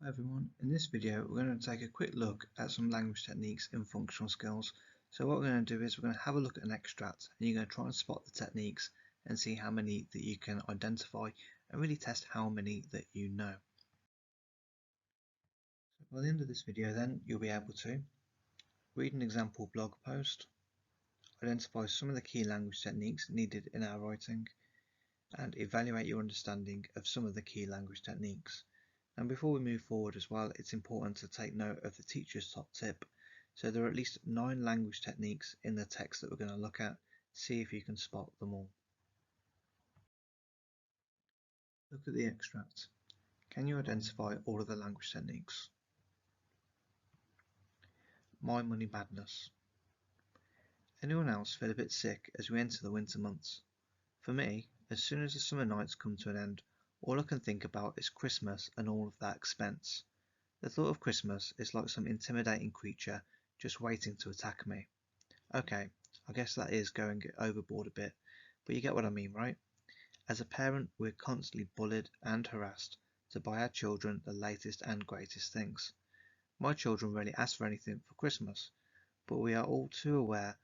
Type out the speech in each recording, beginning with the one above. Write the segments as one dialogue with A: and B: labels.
A: Hi everyone, in this video we're going to take a quick look at some language techniques in functional skills. So what we're going to do is we're going to have a look at an extract and you're going to try and spot the techniques and see how many that you can identify and really test how many that you know. So by the end of this video then you'll be able to read an example blog post, identify some of the key language techniques needed in our writing, and evaluate your understanding of some of the key language techniques. And before we move forward as well, it's important to take note of the teacher's top tip. So there are at least 9 language techniques in the text that we're going to look at. See if you can spot them all. Look at the extract. Can you identify all of the language techniques? My money madness. Anyone else feel a bit sick as we enter the winter months? For me, as soon as the summer nights come to an end, all I can think about is Christmas and all of that expense. The thought of Christmas is like some intimidating creature just waiting to attack me. Okay, I guess that is going overboard a bit, but you get what I mean, right? As a parent, we're constantly bullied and harassed to buy our children the latest and greatest things. My children rarely ask for anything for Christmas, but we are all too aware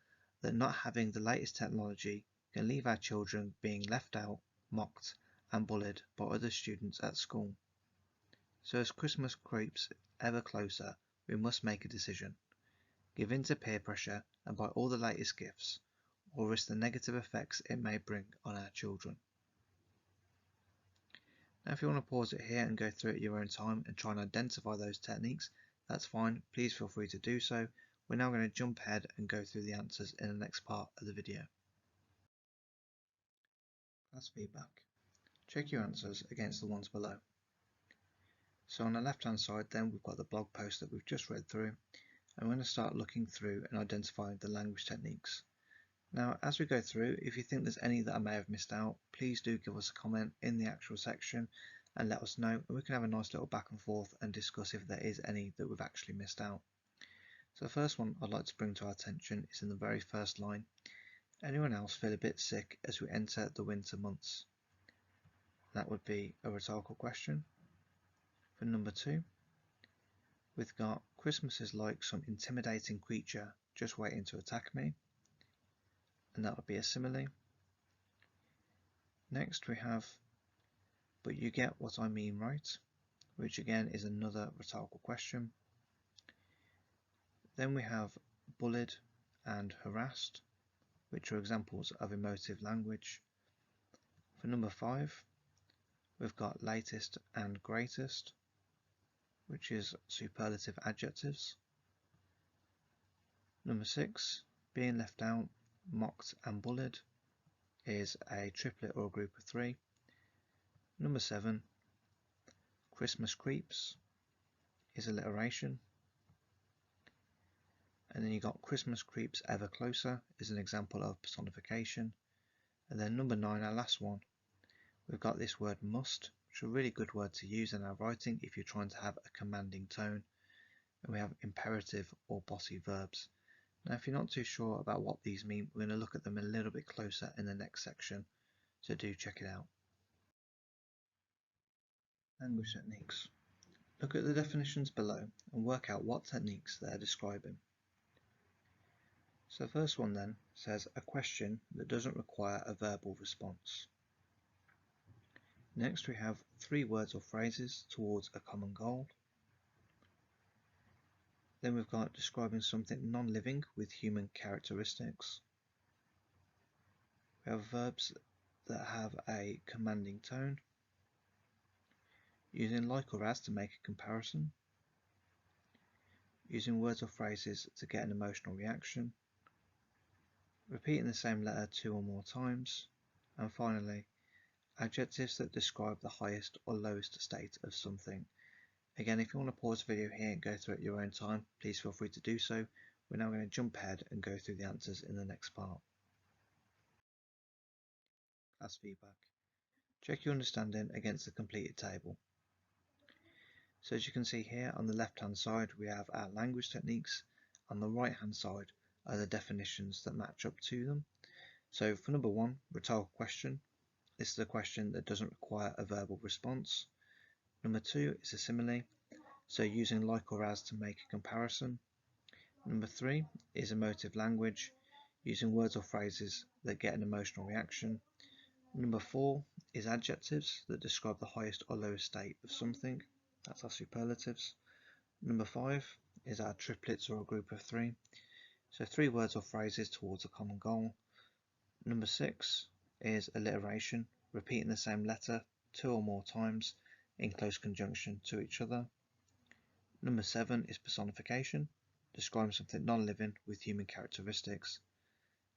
A: that not having the latest technology can leave our children being left out, mocked, and bullied by other students at school. So as Christmas creeps ever closer, we must make a decision. Give in to peer pressure and buy all the latest gifts, or risk the negative effects it may bring on our children. Now if you want to pause it here and go through it at your own time and try and identify those techniques, that's fine, please feel free to do so. We're now going to jump ahead and go through the answers in the next part of the video. Class feedback. Check your answers against the ones below. So on the left hand side then we've got the blog post that we've just read through, and we're going to start looking through and identifying the language techniques. Now as we go through, if you think there's any that I may have missed out, please do give us a comment in the actual section and let us know, and we can have a nice little back and forth and discuss if there is any that we've actually missed out. So the first one I'd like to bring to our attention is in the very first line. Anyone else feel a bit sick as we enter the winter months? That would be a rhetorical question. For number 2, we've got Christmas is like some intimidating creature just waiting to attack me, and that would be a simile. Next we have but you get what I mean, right? Which again is another rhetorical question. Then we have bullied and harassed, which are examples of emotive language. For number 5, we've got latest and greatest, which is superlative adjectives. Number 6, being left out, mocked and bullied, is a triplet or a group of 3. Number 7, Christmas creeps, is alliteration. And then you got Christmas creeps ever closer is an example of personification. And then number 9, our last one, we've got this word must, which is a really good word to use in our writing if you're trying to have a commanding tone. And we have imperative or bossy verbs. Now if you're not too sure about what these mean, we're going to look at them a little bit closer in the next section, so do check it out. Language techniques. Look at the definitions below and work out what techniques they're describing. So the first one then says a question that doesn't require a verbal response. Next we have 3 words or phrases towards a common goal. Then we've got describing something non-living with human characteristics. We have verbs that have a commanding tone. Using like or as to make a comparison. Using words or phrases to get an emotional reaction. Repeating the same letter 2 or more times. And finally, adjectives that describe the highest or lowest state of something. Again, if you want to pause the video here and go through it at your own time, please feel free to do so. We're now going to jump ahead and go through the answers in the next part. Class feedback. Check your understanding against the completed table. So as you can see here on the left hand side we have our language techniques, on the right hand side are the definitions that match up to them. So for number 1, rhetorical question, this is a question that doesn't require a verbal response. Number 2 is a simile, so using like or as to make a comparison. Number 3 is emotive language, using words or phrases that get an emotional reaction. Number 4 is adjectives that describe the highest or lowest state of something. That's our superlatives. Number 5 is our triplets or a group of 3. So 3 words or phrases towards a common goal. Number 6 is alliteration, repeating the same letter 2 or more times in close conjunction to each other. Number 7 is personification, describing something non-living with human characteristics.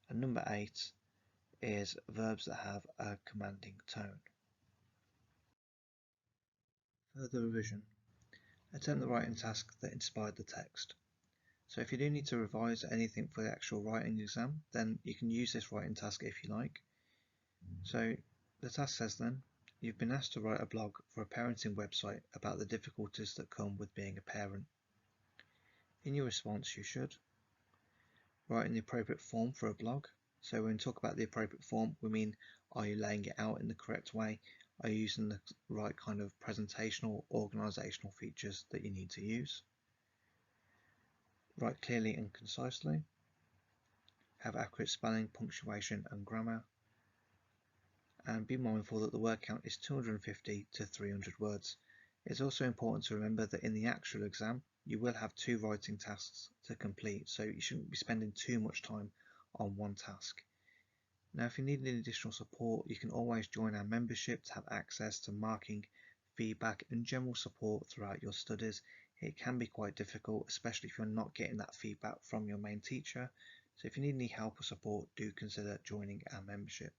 A: And number 8 is verbs that have a commanding tone. Further revision. Attempt the writing task that inspired the text. So if you do need to revise anything for the actual writing exam, then you can use this writing task if you like. So the task says then, you've been asked to write a blog for a parenting website about the difficulties that come with being a parent. In your response, you should write in the appropriate form for a blog. So when we talk about the appropriate form, we mean, are you laying it out in the correct way? Are you using the right kind of presentational, organisational features that you need to use? Write clearly and concisely. Have accurate spelling, punctuation and grammar. And be mindful that the word count is 250 to 300 words. It's also important to remember that in the actual exam, you will have 2 writing tasks to complete, so you shouldn't be spending too much time on one task. Now, if you need any additional support, you can always join our membership to have access to marking, feedback and general support throughout your studies. It can be quite difficult, especially if you're not getting that feedback from your main teacher. So if you need any help or support, do consider joining our membership.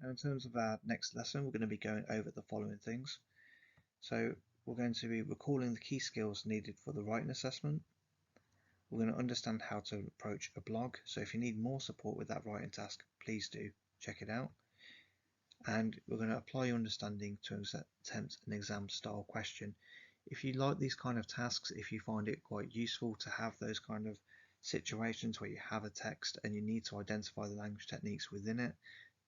A: Now, in terms of our next lesson, we're going to be going over the following things. So we're going to be recalling the key skills needed for the writing assessment. We're going to understand how to approach a blog. So if you need more support with that writing task, please do check it out. And we're going to apply your understanding to attempt an exam style question. If you like these kind of tasks, if you find it quite useful to have those kind of situations where you have a text and you need to identify the language techniques within it,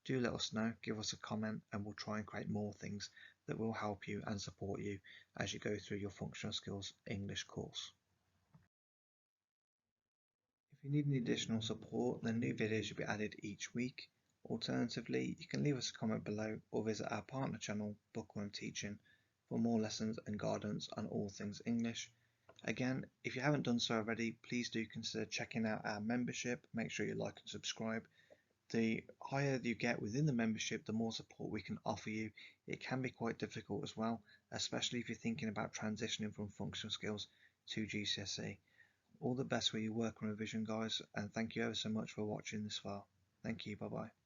A: do let us know, give us a comment, and we'll try and create more things that will help you and support you as you go through your functional skills English course. If you need any additional support, then new videos will be added each week. Alternatively, you can leave us a comment below or visit our partner channel, Bookworm Teaching, for more lessons and guidance on all things English. Again, if you haven't done so already, please do consider checking out our membership. Make sure you like and subscribe. The higher you get within the membership, the more support we can offer you. It can be quite difficult as well, especially if you're thinking about transitioning from functional skills to GCSE. All the best with your work and revision, guys, and thank you ever so much for watching this far. Thank you, bye bye.